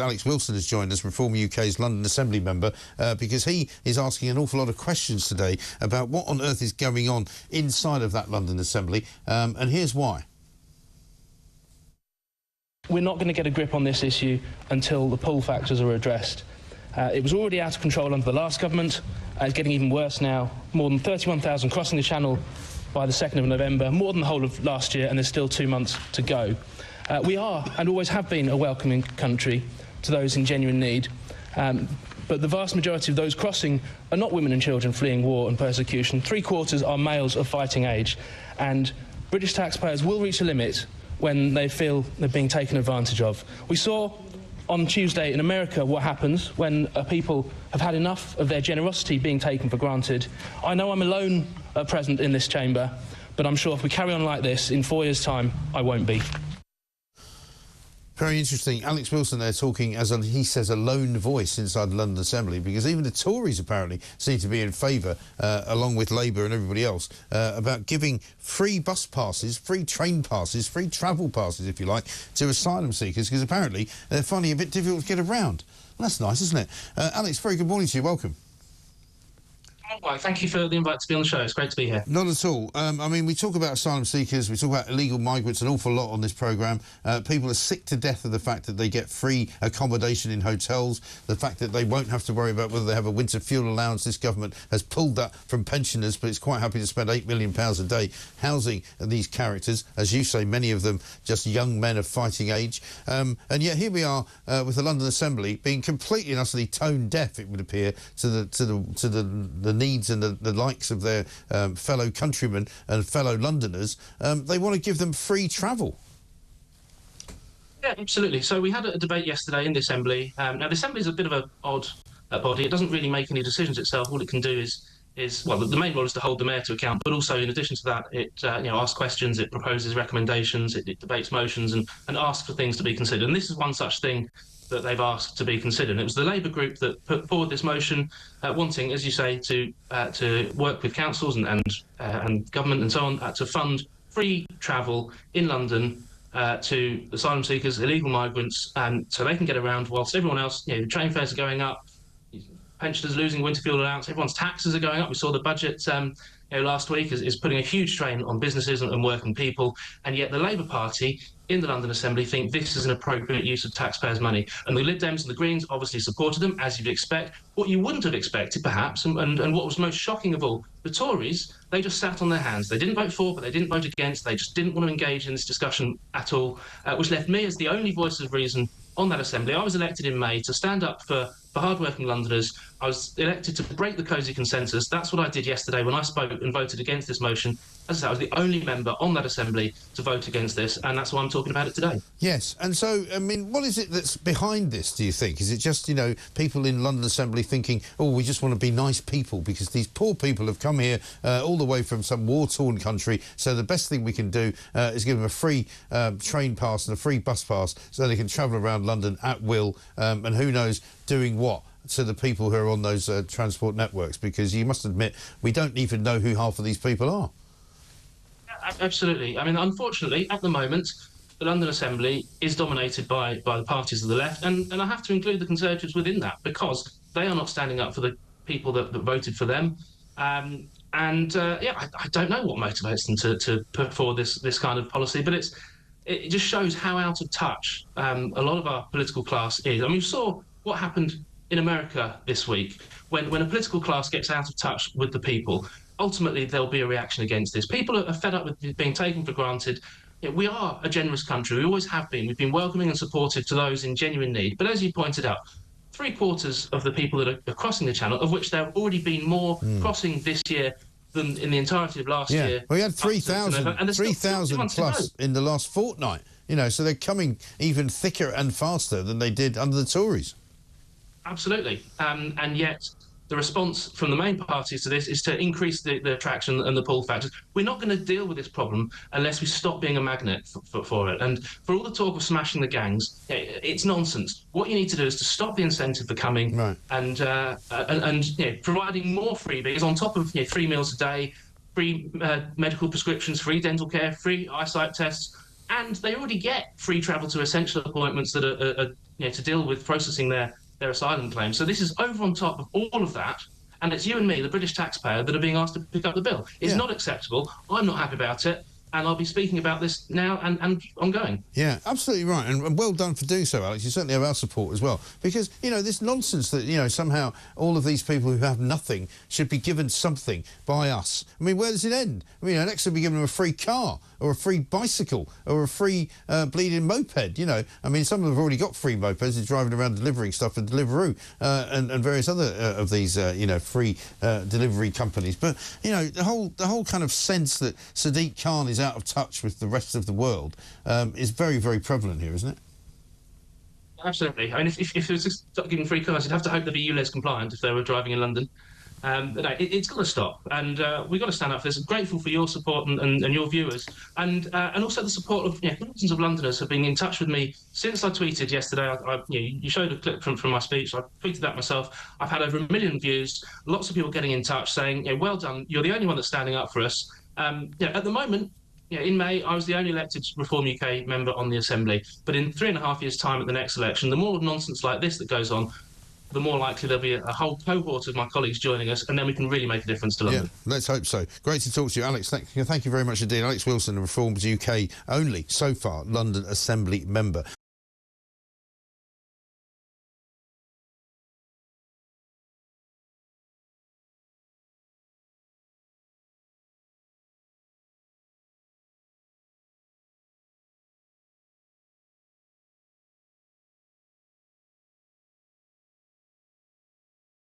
Alex Wilson has joined us, Reform UK's London Assembly member, because he is asking an awful lot of questions today about what on earth is going on inside of that London Assembly, and here's why. We're not going to get a grip on this issue until the pull factors are addressed. It was already out of control under the last government. It's getting even worse now. More than 31,000 crossing the Channel by the 2nd of November, more than the whole of last year, and there's still 2 months to go. We are, and always have been, a welcoming country to those in genuine need. But the vast majority of those crossing are not women and children fleeing war and persecution. 3/4 are males of fighting age. And British taxpayers will reach a limit when they feel they're being taken advantage of. We saw on Tuesday in America what happens when people have had enough of their generosity being taken for granted. I know I'm alone at present in this chamber, but I'm sure if we carry on like this, in 4 years' time, I won't be. Very interesting. Alex Wilson there talking, as he says, a lone voice inside the London Assembly, because even the Tories apparently seem to be in favour, along with Labour and everybody else, about giving free bus passes, free train passes, free travel passes, if you like, to asylum seekers, because apparently they're finding it a bit difficult to get around. Well, that's nice, isn't it? Alex, very good morning to you. Welcome. Well, thank you for the invite to be on the show. It's great to be here. Not at all. I mean, we talk about asylum seekers, we talk about illegal migrants an awful lot on this programme. People are sick to death of the fact that they get free accommodation in hotels, the fact that they won't have to worry about whether they have a winter fuel allowance. This government has pulled that from pensioners, but it's quite happy to spend £8 million a day housing these characters. As you say, many of them just young men of fighting age. And yet here we are with the London Assembly being completely and utterly tone deaf, it would appear, to the needs and the likes of their fellow countrymen and fellow Londoners. They want to give them free travel. Yeah, absolutely. So we had a debate yesterday in the Assembly. Now, the Assembly is a bit of an odd body. It doesn't really make any decisions itself. All it can do is well, the main role is to hold the mayor to account, but also in addition to that, it asks questions, it proposes recommendations, it debates motions and asks for things to be considered. And this is one such thing that they've asked to be considered. And it was the Labour group that put forward this motion, wanting, as you say, to work with councils and government and so on to fund free travel in London to asylum seekers, illegal migrants, so they can get around whilst everyone else, the train fares are going up, pensioners losing winter fuel allowance, everyone's taxes are going up. We saw the budget last week is putting a huge strain on businesses and working people, and yet the Labour Party in the London Assembly think this is an appropriate use of taxpayers' money. And the Lib Dems and the Greens obviously supported them, as you'd expect. What you wouldn't have expected, perhaps, and what was most shocking of all, the Tories, they just sat on their hands. They didn't vote for, but they didn't vote against. They just didn't want to engage in this discussion at all, which left me as the only voice of reason on that Assembly. I was elected in May to stand up for hard-working Londoners. I was elected to break the cosy consensus. That's what I did yesterday when I spoke and voted against this motion. As I said, I was the only member on that Assembly to vote against this, and that's why I'm talking about it today. Yes, and so, I mean, what is it that's behind this, do you think? Is it just, people in London Assembly thinking, oh, we just want to be nice people because these poor people have come here all the way from some war-torn country, so the best thing we can do is give them a free train pass and a free bus pass so they can travel around London at will, and who knows doing what to the people who are on those transport networks, because you must admit we don't even know who half of these people are. Absolutely. I mean, unfortunately, at the moment, the London Assembly is dominated by the parties of the left, and I have to include the Conservatives within that, because they are not standing up for the people that voted for them. I don't know what motivates them to put forward this kind of policy, but it just shows how out of touch a lot of our political class is. I mean, we saw what happened in America this week. When a political class gets out of touch with the people, ultimately there'll be a reaction against this. People are fed up with being taken for granted. We are a generous country. We always have been. We've been welcoming and supportive to those in genuine need. But as you pointed out, 3/4 of the people that are crossing the Channel, of which there have already been more crossing this year than in the entirety of last year. Well, we had 3,000 plus in the last fortnight. So they're coming even thicker and faster than they did under the Tories. Absolutely. And yet the response from the main parties to this is to increase the attraction and the pull factors. We're not going to deal with this problem unless we stop being a magnet for it. And for all the talk of smashing the gangs, it's nonsense. What you need to do is to stop the incentive for coming, right, and providing more freebies on top of 3 meals a day, free medical prescriptions, free dental care, free eyesight tests. And they already get free travel to essential appointments that are to deal with processing their asylum claims. So this is over on top of all of that. And it's you and me, the British taxpayer, that are being asked to pick up the bill. It's Yeah. not acceptable. I'm not happy about it. And I'll be speaking about this now and ongoing. Yeah, absolutely right. And well done for doing so, Alex. You certainly have our support as well. Because, this nonsense that, somehow all of these people who have nothing should be given something by us. I mean, where does it end? I mean, next will be given them a free car or a free bicycle or a free bleeding moped, I mean, some of them have already got free mopeds. They're driving around delivering stuff for Deliveroo and various other of these, free delivery companies. But, the whole kind of sense that Sadiq Khan is out of touch with the rest of the world is very, very prevalent here, isn't it? Absolutely. I mean, if it was just giving free cars, you'd have to hope they'd be ULEZ compliant if they were driving in London. But no, it's got to stop, and we've got to stand up for this. I'm grateful for your support and your viewers, and also the support of thousands of Londoners have been in touch with me since I tweeted yesterday. You showed a clip from my speech. I tweeted that myself. I've had over 1 million views. Lots of people getting in touch saying, "Well done. You're the only one that's standing up for us." At the moment. In May, I was the only elected Reform UK member on the Assembly. But in 3.5 years' time at the next election, the more nonsense like this that goes on, the more likely there'll be a whole cohort of my colleagues joining us, and then we can really make a difference to London. Yeah, let's hope so. Great to talk to you, Alex. Thank you very much indeed. Alex Wilson, Reforms UK only, so far, London Assembly member.